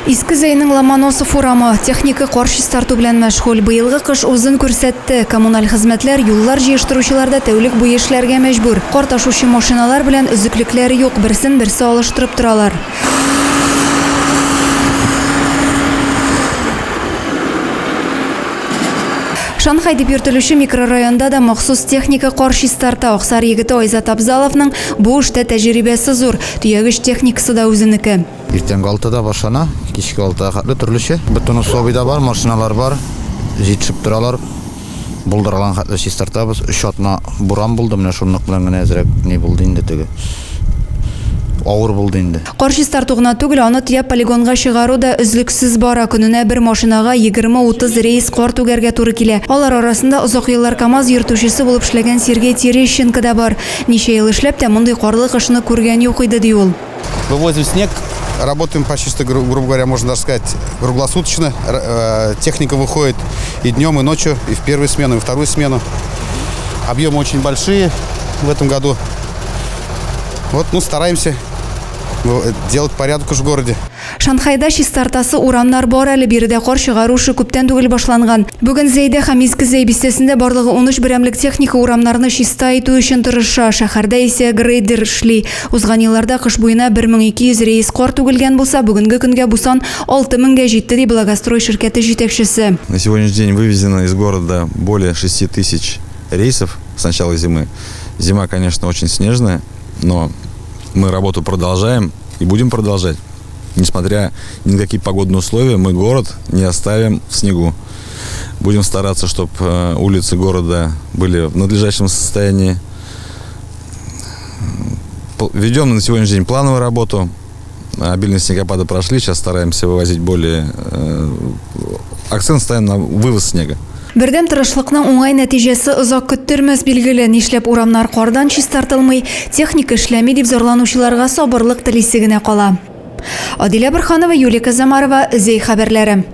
Иске Зәйнең Ломоносов урамы техника каршы тарту белән мәшгуль. Быелгы кыш узын күрсәтте. Коммуналь хезмәтләр юллар җыештыручыларда тәүлек буе эшләргә мәҗбүр. Кар ташучы машиналар белән өзеклекләре юк, берсен-берсе алыштырып торалар. Шанхай дип йөртелүче микрорайонда да махсус техника каршы тарта. Аксар егете Айзат Абзаловның бу эштә тәҗрибәсе зур. Төягеш техникасы да үзенеке. Иртәнге 6-да башлана, кичке 6-га хәтле төрлечә. Бөтен условида бар, машиналар бар, җитешеп торалар. Булдырган хәтле чистартабыз. 3 атна буран булды, менә шуның белән генә әзрәк ни булды инде теге. Авыр булды инде. Каршы тартугына түгел, аны тияп полигонга чыгару да үзлексез бара. Көненә бер машинага 20-30 рейс кар түгәргә туры килә. Алар арасында озак еллар КАМАЗ йөртүчесе булып эшләгән Сергей Терещенко да бар. Ничә ел эшләп тә мондый карлы кышны күргән юк иде ди ул. Вывозим снег, работаем почти, грубо говоря, можно даже сказать, круглосуточно. Техника выходит и днем, и ночью, и в первую смену, и в вторую смену. Объемы очень большие в этом году. Вот, стараемся делать порядок в городе. Шанхайда чистартасы урамнар бар әле, биредә кар чыгарушы күптән түгел башланган. Бүген Зәйдә һәм Иске Зәй бистәсендә барлыгы 13 берәмлек техника урамнарны чиста итү өчен тырыша. Шәһәрдә исә грейдер эшли. Узган елларда кыш буена 1200 рейс кар түгелгән булса, бүгенге көнгә бу сан 6000-га җитте ди Благострой ширкәте җитәкчесе. На сегодняшний день вывезено из города более 6000 рейсов с начала зимы. Зима, конечно, очень снежная, но мы работу продолжаем и будем продолжать. Несмотря ни на какие погодные условия, мы город не оставим в снегу. Будем стараться, чтобы улицы города были в надлежащем состоянии. Ведем на сегодняшний день плановую работу. Обильные снегопады прошли, сейчас стараемся вывозить более... Акцент ставим на вывоз снега. Бердәм тырышлыкның уңай нәтиҗәсе озак көттермәс билгеле. Нишләп урамнар кардан чистартылмый, техника эшләми дип зарланучыларга сабырлык телисе генә кала. Адилә Борханова, Юлия Казамарова, Зәй хәбәрләре.